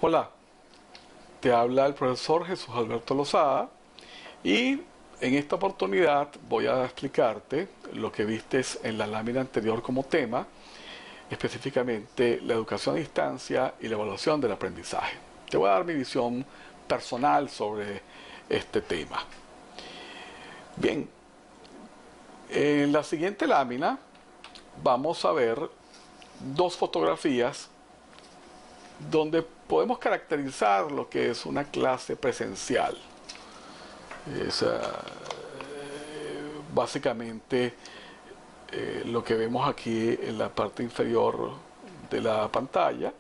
Hola, te habla el profesor Jesús Alberto Lozada y en esta oportunidad voy a explicarte lo que vistes en la lámina anterior como tema, específicamente la educación a distancia y la evaluación del aprendizaje. Te voy a dar mi visión personal sobre este tema. Bien, en la siguiente lámina vamos a ver dos fotografías donde podemos caracterizar lo que es una clase presencial. Básicamente lo que vemos aquí en la parte inferior de la pantalla,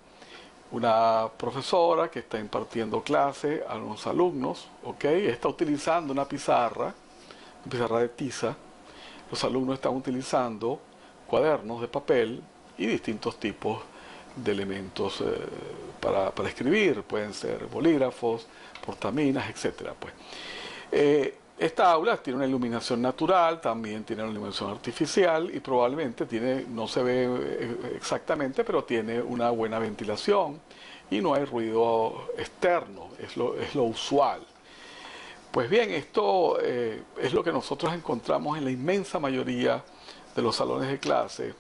una profesora que está impartiendo clase a unos alumnos, está utilizando una pizarra de tiza. Los alumnos están utilizando cuadernos de papel y distintos tipos de elementos para escribir, pueden ser bolígrafos, portaminas, etc. Esta aula tiene una iluminación natural, también tiene una iluminación artificial y probablemente tiene, no se ve exactamente, pero tiene una buena ventilación y no hay ruido externo, es lo usual. Pues bien, esto es lo que nosotros encontramos en la inmensa mayoría de los salones de clase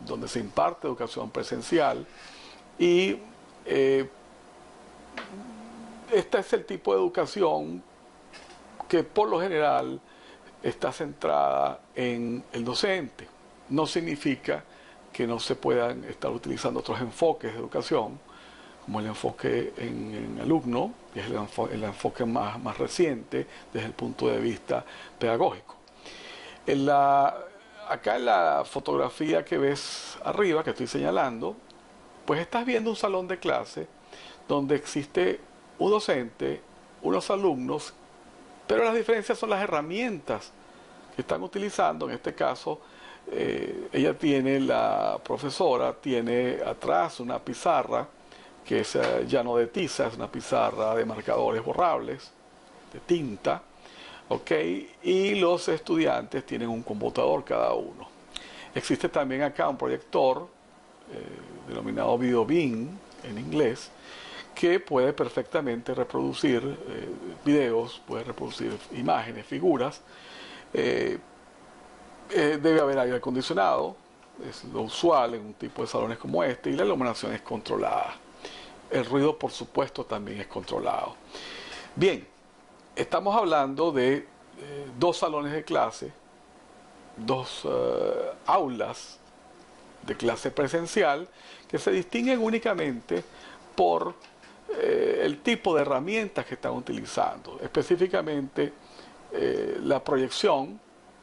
donde se imparte educación presencial y este es el tipo de educación que por lo general está centrada en el docente. No significa que no se puedan estar utilizando otros enfoques de educación, como el enfoque en alumno, que es el enfoque más reciente desde el punto de vista pedagógico. Acá en la fotografía que ves arriba, que estoy señalando, pues estás viendo un salón de clase donde existe un docente, unos alumnos, pero las diferencias son las herramientas que están utilizando. En este caso, la profesora tiene atrás una pizarra que es ya no de tiza, es una pizarra de marcadores borrables, de tinta, y los estudiantes tienen un computador cada uno. Existe también acá un proyector denominado VideoBeam en inglés, que puede perfectamente reproducir videos, puede reproducir imágenes, figuras. Debe haber aire acondicionado, es lo usual en un tipo de salones como este, y la iluminación es controlada. El ruido, por supuesto, también es controlado. Bien, estamos hablando de dos salones de clase, dos aulas de clase presencial que se distinguen únicamente por el tipo de herramientas que están utilizando, específicamente la proyección,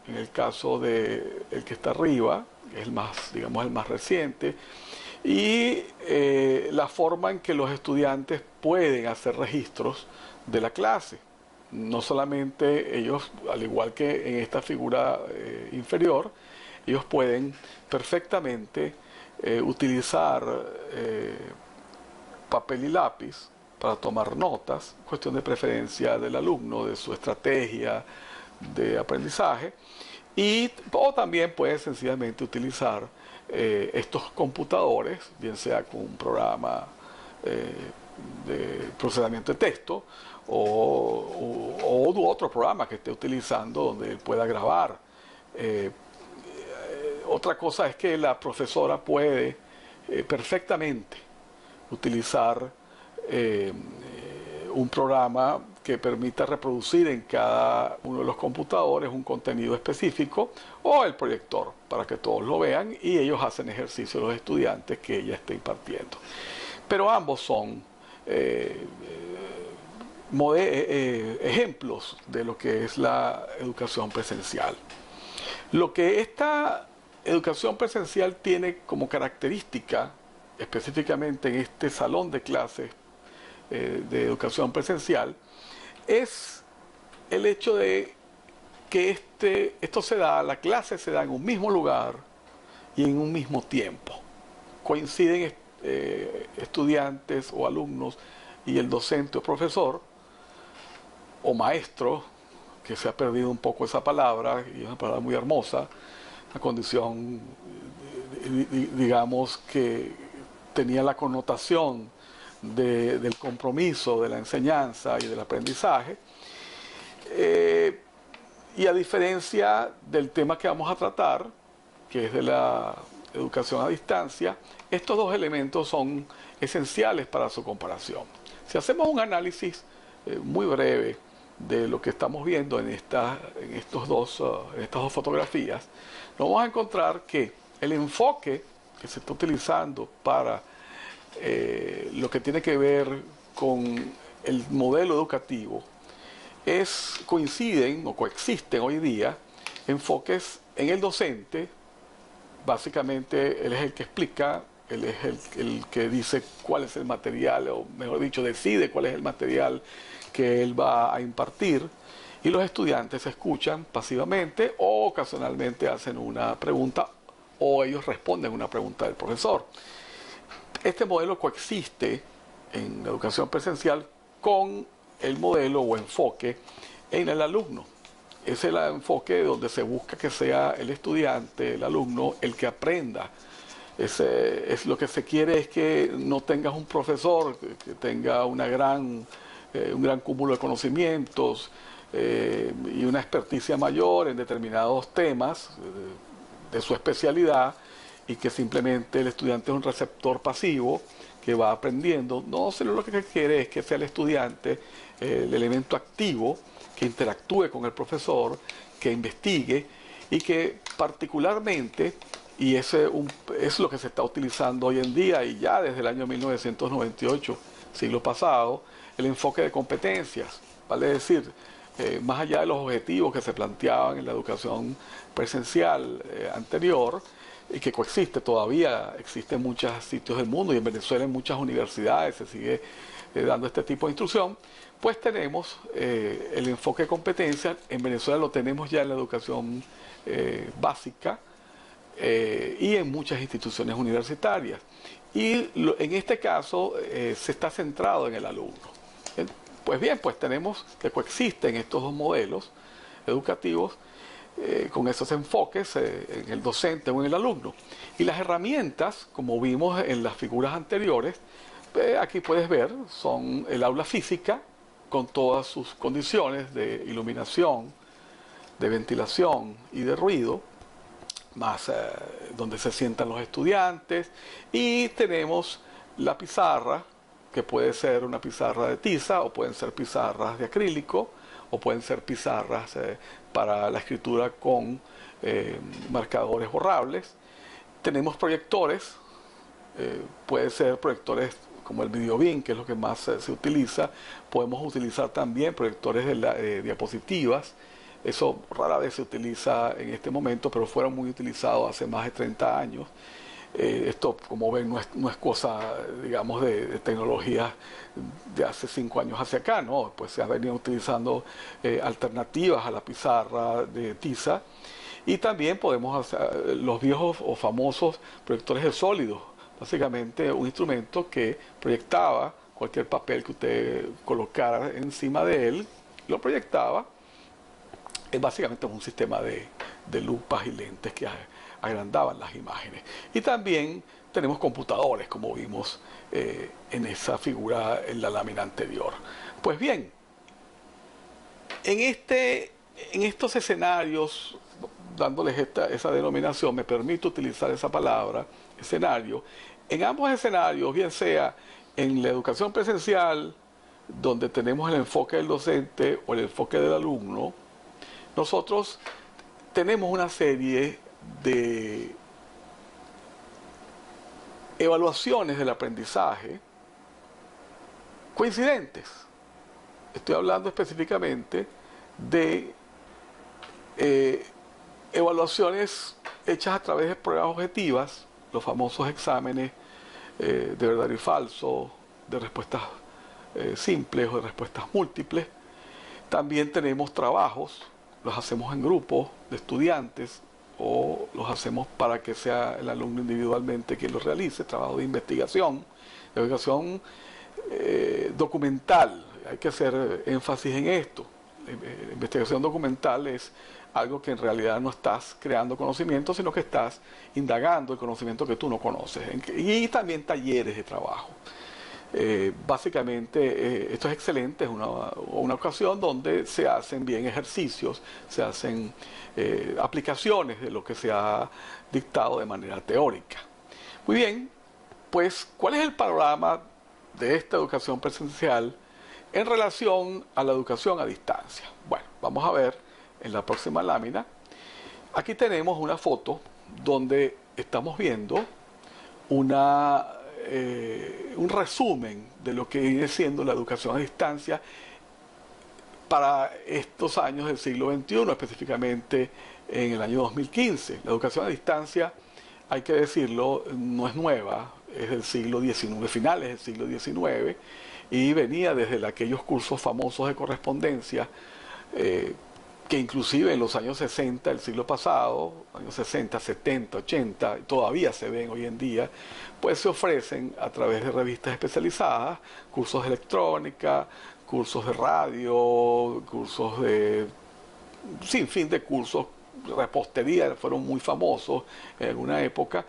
en el caso de el que está arriba, que es el más, digamos, el más reciente, y la forma en que los estudiantes pueden hacer registros de la clase. No solamente ellos, al igual que en esta figura inferior, ellos pueden perfectamente utilizar papel y lápiz para tomar notas, cuestión de preferencia del alumno, de su estrategia de aprendizaje, o también puede sencillamente utilizar estos computadores, bien sea con un programa de procesamiento de texto o otro programa que esté utilizando donde él pueda grabar. Otra cosa es que la profesora puede perfectamente utilizar un programa que permita reproducir en cada uno de los computadores un contenido específico o el proyector para que todos lo vean y ellos hacen ejercicio los estudiantes que ella está impartiendo. Pero ambos son ejemplos de lo que es la educación presencial. Lo que esta educación presencial tiene como característica, específicamente en este salón de clases de educación presencial, es el hecho de que esto se da, la clase se da en un mismo lugar y en un mismo tiempo. Coinciden estudiantes o alumnos y el docente o profesor o maestro, que se ha perdido un poco esa palabra, y es una palabra muy hermosa, una condición, digamos, que tenía la connotación del compromiso, de la enseñanza y del aprendizaje. Y a diferencia del tema que vamos a tratar, que es de la educación a distancia, estos dos elementos son esenciales para su comparación. Si hacemos un análisis muy breve de lo que estamos viendo en estas dos fotografías, nos vamos a encontrar que el enfoque que se está utilizando para lo que tiene que ver con el modelo educativo coinciden o coexisten hoy día enfoques en el docente. Básicamente él es el que explica, él es el que dice cuál es el material, o mejor dicho, decide cuál es el material que él va a impartir, y los estudiantes escuchan pasivamente o ocasionalmente hacen una pregunta o ellos responden a una pregunta del profesor. Este modelo coexiste en la educación presencial con el modelo o enfoque en el alumno. Es el enfoque donde se busca que sea el estudiante, el alumno, el que aprenda. Es lo que se quiere, es que no tengas un profesor que tenga un gran cúmulo de conocimientos y una experticia mayor en determinados temas de su especialidad, y que simplemente el estudiante es un receptor pasivo que va aprendiendo. No, sino lo que quiere es que sea el estudiante el elemento activo, que interactúe con el profesor, que investigue, y que particularmente, y ese es lo que se está utilizando hoy en día y ya desde el año 1998, siglo pasado, el enfoque de competencias, vale decir, más allá de los objetivos que se planteaban en la educación presencial anterior, y que coexiste todavía, existe en muchos sitios del mundo, y en Venezuela en muchas universidades se sigue dando este tipo de instrucción, pues tenemos el enfoque de competencia. En Venezuela lo tenemos ya en la educación básica y en muchas instituciones universitarias. Y en este caso se está centrado en el alumno. Pues bien, pues tenemos que coexisten estos dos modelos educativos con esos enfoques en el docente o en el alumno. Y las herramientas, como vimos en las figuras anteriores, aquí puedes ver, son el aula física con todas sus condiciones de iluminación, de ventilación y de ruido, más donde se sientan los estudiantes, y tenemos la pizarra, que puede ser una pizarra de tiza, o pueden ser pizarras de acrílico, o pueden ser pizarras para la escritura con marcadores borrables. Tenemos proyectores, puede ser proyectores como el Videobeam, que es lo que más se utiliza. Podemos utilizar también proyectores de diapositivas. Eso rara vez se utiliza en este momento, pero fueron muy utilizados hace más de 30 años. Esto, como ven, no es cosa, digamos, de tecnología de hace 5 años hacia acá, ¿no? Pues se han venido utilizando alternativas a la pizarra de tiza, y también podemos hacer los viejos o famosos proyectores de sólidos, básicamente un instrumento que proyectaba cualquier papel que usted colocara encima de él, lo proyectaba. Es básicamente un sistema de lupas y lentes que agrandaban las imágenes. Y también tenemos computadores, como vimos en esa figura en la lámina anterior. Pues bien, en estos escenarios, dándoles esa denominación, me permito utilizar esa palabra, escenario. En ambos escenarios, bien sea en la educación presencial, donde tenemos el enfoque del docente o el enfoque del alumno, nosotros tenemos una serie de evaluaciones del aprendizaje coincidentes. Estoy hablando específicamente de evaluaciones hechas a través de pruebas objetivas, los famosos exámenes de verdadero y falso, de respuestas simples o de respuestas múltiples. También tenemos trabajos los hacemos en grupos de estudiantes o los hacemos para que sea el alumno individualmente quien los realice, trabajo de investigación documental. Hay que hacer énfasis en esto. La investigación documental es algo que en realidad no estás creando conocimiento, sino que estás indagando el conocimiento que tú no conoces. Y también talleres de trabajo. Básicamente esto es excelente, es una ocasión donde se hacen bien ejercicios, se hacen aplicaciones de lo que se ha dictado de manera teórica. Muy bien, pues ¿cuál es el panorama de esta educación presencial en relación a la educación a distancia? Bueno, vamos a ver en la próxima lámina. Aquí tenemos una foto donde estamos viendo un resumen de lo que viene siendo la educación a distancia para estos años del siglo XXI, específicamente en el año 2015. La educación a distancia, hay que decirlo, no es nueva, es del siglo XIX, finales del siglo XIX, y venía desde aquellos cursos famosos de correspondencia que inclusive en los años 60 del siglo pasado, años 60, 70, 80, todavía se ven hoy en día, pues se ofrecen a través de revistas especializadas, cursos de electrónica, cursos de radio, cursos de sin fin de cursos, repostería, fueron muy famosos en alguna época,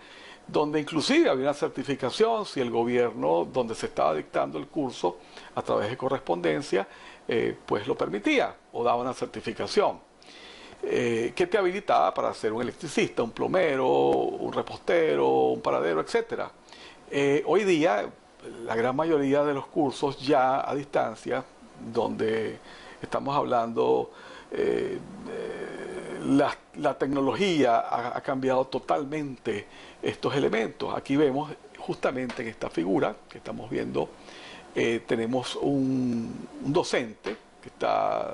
donde inclusive había una certificación si el gobierno donde se estaba dictando el curso a través de correspondencia pues lo permitía o daba una certificación que te habilitaba para ser un electricista, un plomero, un repostero, un paradero, etcétera. Hoy día la gran mayoría de los cursos ya a distancia, donde estamos hablando la tecnología ha cambiado totalmente estos elementos. Aquí vemos justamente en esta figura que estamos viendo, tenemos un docente que está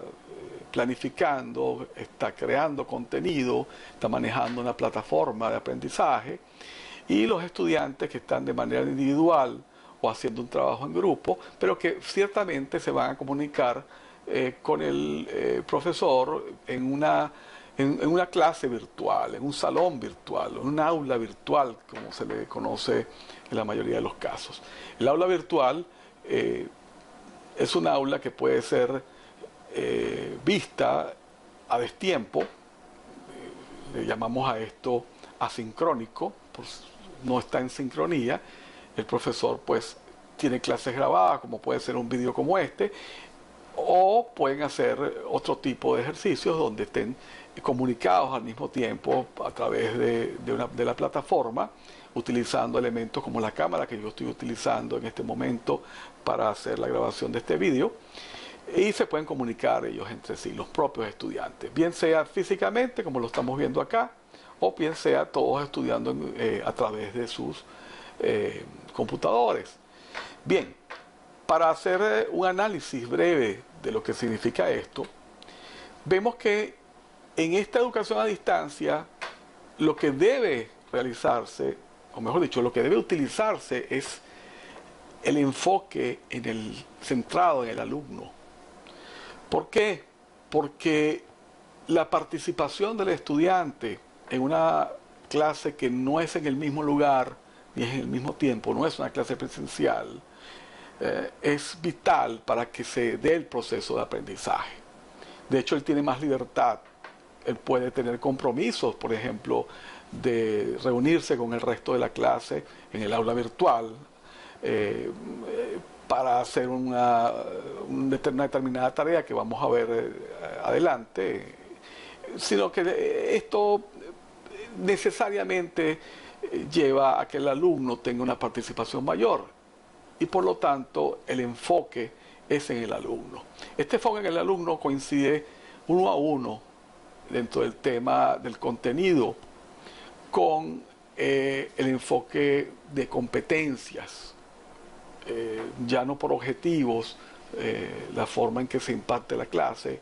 planificando, está creando contenido, está manejando una plataforma de aprendizaje, y los estudiantes que están de manera individual o haciendo un trabajo en grupo, pero que ciertamente se van a comunicar con el profesor en una clase virtual, en un salón virtual, en un aula virtual, como se le conoce en la mayoría de los casos. El aula virtual es un aula que puede ser vista a destiempo, le llamamos a esto asincrónico, pues no está en sincronía. El profesor pues tiene clases grabadas, como puede ser un vídeo como este, o pueden hacer otro tipo de ejercicios donde estén comunicados al mismo tiempo a través de la plataforma, utilizando elementos como la cámara que yo estoy utilizando en este momento para hacer la grabación de este vídeo, y se pueden comunicar ellos entre sí, los propios estudiantes, bien sea físicamente, como lo estamos viendo acá, o bien sea todos estudiando a través de sus computadores. Bien, para hacer un análisis breve de lo que significa esto, vemos que en esta educación a distancia lo que debe realizarse, o mejor dicho, lo que debe utilizarse es el enfoque centrado en el alumno. ¿Por qué? Porque la participación del estudiante en una clase que no es en el mismo lugar ni es en el mismo tiempo, no es una clase presencial, es vital para que se dé el proceso de aprendizaje. De hecho, él tiene más libertad, él puede tener compromisos, por ejemplo, de reunirse con el resto de la clase en el aula virtual para hacer una determinada tarea que vamos a ver adelante, sino que esto necesariamente lleva a que el alumno tenga una participación mayor y por lo tanto el enfoque es en el alumno. Este enfoque en el alumno coincide uno a uno dentro del tema del contenido con el enfoque de competencias, ya no por objetivos, la forma en que se imparte la clase,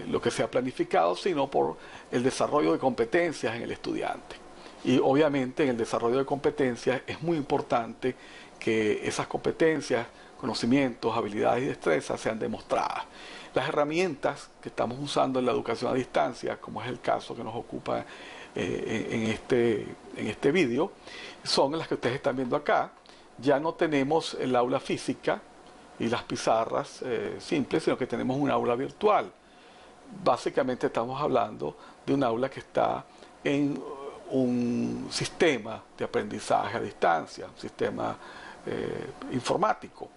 lo que se ha planificado, sino por el desarrollo de competencias en el estudiante. Y obviamente en el desarrollo de competencias es muy importante que esas competencias conocimientos, habilidades y destrezas sean demostradas. Las herramientas que estamos usando en la educación a distancia, como es el caso que nos ocupa en este vídeo, son las que ustedes están viendo acá. Ya no tenemos el aula física y las pizarras simples, sino que tenemos un aula virtual. Básicamente estamos hablando de un aula que está en un sistema de aprendizaje a distancia, un sistema informático,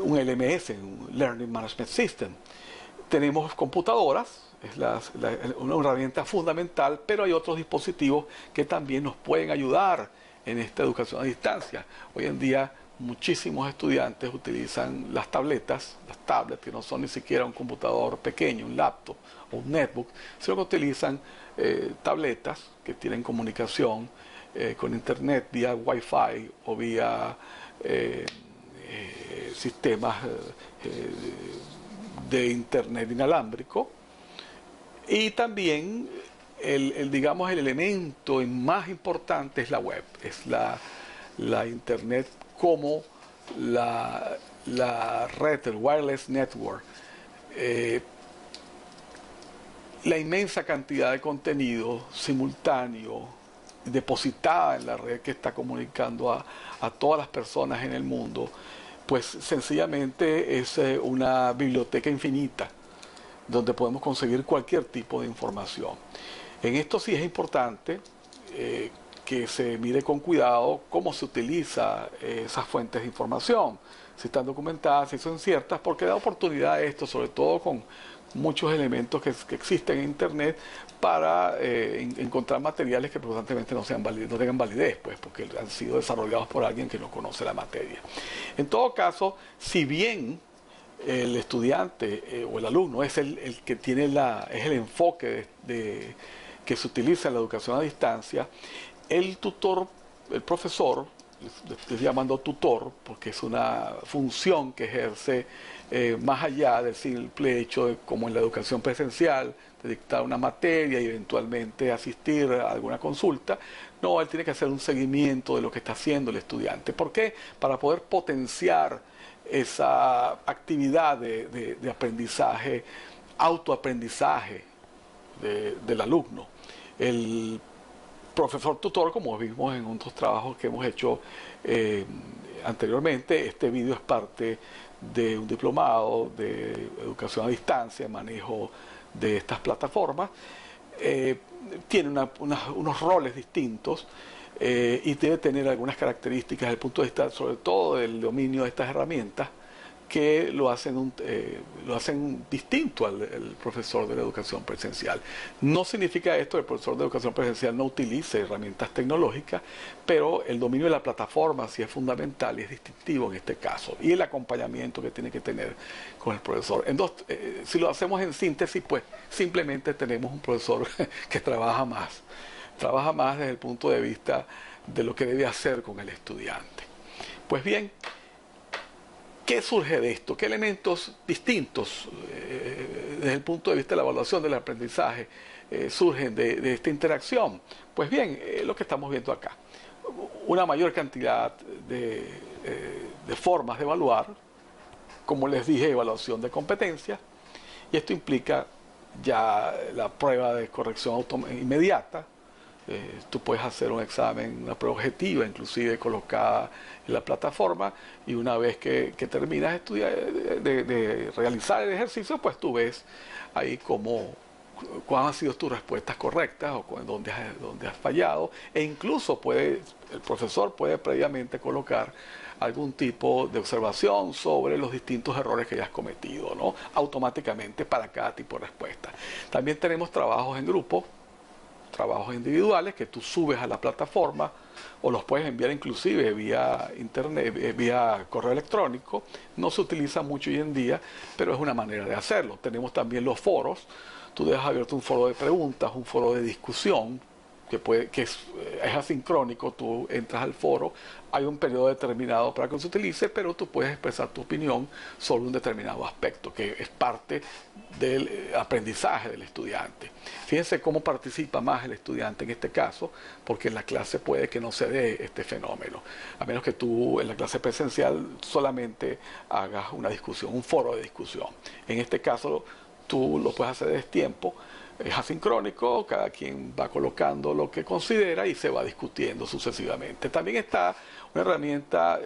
un LMS, un Learning Management System. Tenemos computadoras, es una herramienta fundamental, pero hay otros dispositivos que también nos pueden ayudar en esta educación a distancia. Hoy en día muchísimos estudiantes utilizan las tablets, que no son ni siquiera un computador pequeño, un laptop o un netbook, sino que utilizan tabletas que tienen comunicación con internet vía Wi-Fi o vía sistemas de internet inalámbrico. Y también digamos, el elemento más importante es la web, es la internet como la red, el wireless network. La inmensa cantidad de contenido simultáneo depositada en la red que está comunicando a todas las personas en el mundo, pues sencillamente es una biblioteca infinita donde podemos conseguir cualquier tipo de información. En esto sí es importante que se mire con cuidado cómo se utiliza esas fuentes de información, si están documentadas, si son ciertas, porque da oportunidad a esto, sobre todo con muchos elementos que existen en Internet, para encontrar materiales que constantemente no tengan validez, pues, porque han sido desarrollados por alguien que no conoce la materia. En todo caso, si bien el estudiante o el alumno es el que tiene es el enfoque que se utiliza en la educación a distancia, el tutor, el profesor, le estoy llamando tutor porque es una función que ejerce más allá del simple hecho de, como en la educación presencial, de dictar una materia y eventualmente asistir a alguna consulta. No, él tiene que hacer un seguimiento de lo que está haciendo el estudiante. ¿Por qué? Para poder potenciar esa actividad de aprendizaje, autoaprendizaje del alumno. El profesor tutor, como vimos en otros trabajos que hemos hecho anteriormente, este vídeo es parte de un diplomado de educación a distancia, manejo de estas plataformas. Tiene unos roles distintos y debe tener algunas características desde el punto de vista, sobre todo, del dominio de estas herramientas, que lo hacen distinto al profesor de la educación presencial. No significa esto que el profesor de educación presencial no utilice herramientas tecnológicas, pero el dominio de la plataforma sí es fundamental y es distintivo en este caso. Y el acompañamiento que tiene que tener con el profesor. Si lo hacemos en síntesis, pues simplemente tenemos un profesor que trabaja más desde el punto de vista de lo que debe hacer con el estudiante. Pues bien, ¿qué surge de esto? ¿Qué elementos distintos desde el punto de vista de la evaluación del aprendizaje surgen de esta interacción? Pues bien, lo que estamos viendo acá. Una mayor cantidad de formas de evaluar, como les dije, evaluación de competencias, y esto implica ya la prueba de corrección inmediata. Tú puedes hacer un examen, una prueba objetiva, inclusive colocada en la plataforma, y una vez que terminas de realizar el ejercicio, pues tú ves ahí cuáles han sido tus respuestas correctas o dónde has fallado, e incluso el profesor puede previamente colocar algún tipo de observación sobre los distintos errores que hayas cometido, ¿no? Automáticamente para cada tipo de respuesta. También tenemos trabajos en grupo, trabajos individuales que tú subes a la plataforma o los puedes enviar inclusive vía internet, vía correo electrónico. No se utiliza mucho hoy en día, pero es una manera de hacerlo. Tenemos también los foros. Tú dejas abierto un foro de preguntas, un foro de discusión, que es asincrónico, tú entras al foro, hay un periodo determinado para que se utilice, pero tú puedes expresar tu opinión sobre un determinado aspecto, que es parte del aprendizaje del estudiante. Fíjense cómo participa más el estudiante en este caso, porque en la clase puede que no se dé este fenómeno, a menos que tú en la clase presencial solamente hagas una discusión, un foro de discusión. En este caso tú lo puedes hacer a destiempo, es asincrónico, cada quien va colocando lo que considera y se va discutiendo sucesivamente. También está una herramienta,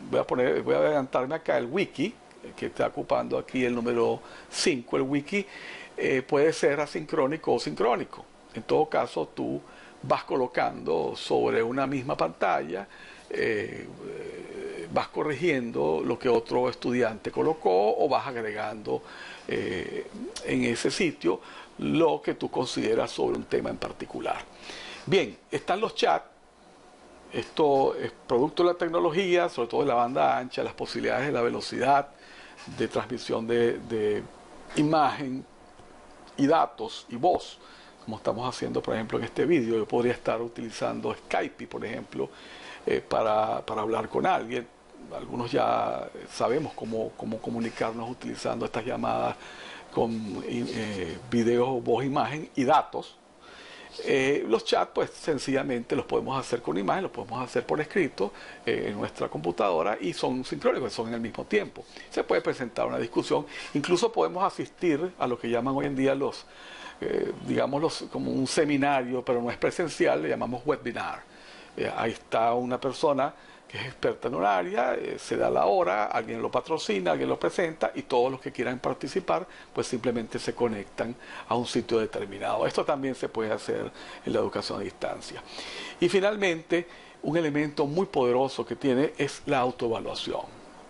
voy a adelantarme acá, el wiki, que está ocupando aquí el número 5. El wiki puede ser asincrónico o sincrónico. En todo caso, tú vas colocando sobre una misma pantalla, vas corrigiendo lo que otro estudiante colocó o vas agregando en ese sitio lo que tú consideras sobre un tema en particular. Bien, están los chats. Esto es producto de la tecnología, sobre todo de la banda ancha, las posibilidades de la velocidad de transmisión de imagen y datos y voz, como estamos haciendo por ejemplo en este vídeo. Yo podría estar utilizando Skype, por ejemplo, para hablar con alguien. Algunos ya sabemos cómo comunicarnos utilizando estas llamadas con video, voz, imagen y datos. Los chats pues sencillamente los podemos hacer con imagen, los podemos hacer por escrito en nuestra computadora y son sincrónicos, son en el mismo tiempo. Se puede presentar una discusión, incluso podemos asistir a lo que llaman hoy en día digamos como un seminario, pero no es presencial, le llamamos webinar. Ahí está una persona que es experta en un área, se da la hora, alguien lo patrocina, alguien lo presenta y todos los que quieran participar pues simplemente se conectan a un sitio determinado. Esto también se puede hacer en la educación a distancia. Y finalmente, un elemento muy poderoso que tiene es la autoevaluación.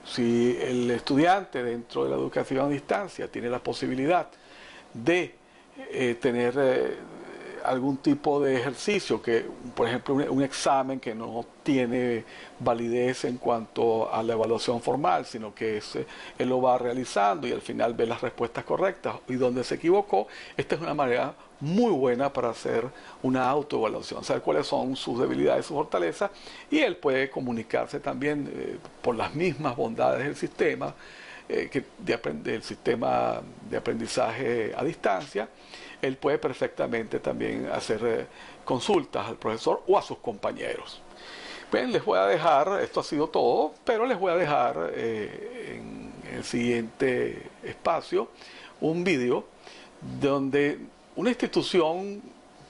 Si el estudiante dentro de la educación a distancia tiene la posibilidad de tener algún tipo de ejercicio, que por ejemplo un examen que no tiene validez en cuanto a la evaluación formal, sino que él lo va realizando y al final ve las respuestas correctas y donde se equivocó, esta es una manera muy buena para hacer una autoevaluación, saber cuáles son sus debilidades, sus fortalezas, y él puede comunicarse también por las mismas bondades del sistema, del sistema de aprendizaje a distancia. Él puede perfectamente también hacer consultas al profesor o a sus compañeros. Bien, les voy a dejar, esto ha sido todo, pero les voy a dejar en el siguiente espacio un vídeo donde una institución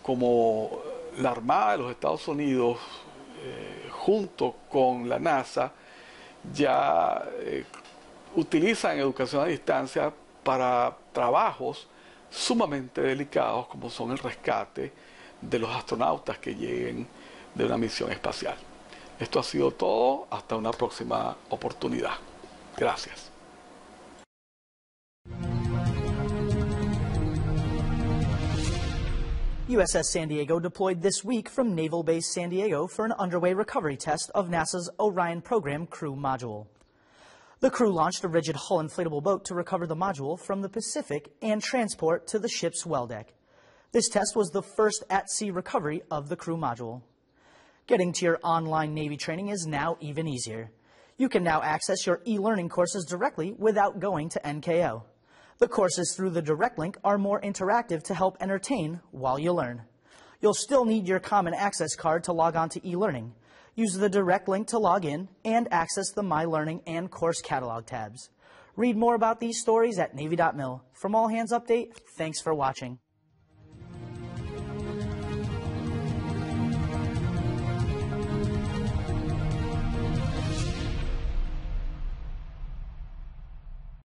como la Armada de los Estados Unidos, junto con la NASA, ya utilizan educación a distancia para trabajos sumamente delicados como son el rescate de los astronautas que lleguen de una misión espacial. Esto ha sido todo, hasta una próxima oportunidad. Gracias. USS San Diego deployed this week from Naval Base San Diego for an underway recovery test of NASA's Orion program crew module. The crew launched a rigid hull inflatable boat to recover the module from the Pacific and transport to the ship's well deck. This test was the first at-sea recovery of the crew module. Getting to your online Navy training is now even easier. You can now access your e-learning courses directly without going to NKO. The courses through the direct link are more interactive to help entertain while you learn. You'll still need your Common Access card to log on to e-learning. Use the direct link to log in and access the My Learning and Course Catalog tabs. Read more about these stories at Navy.mil. From All Hands Update, thanks for watching.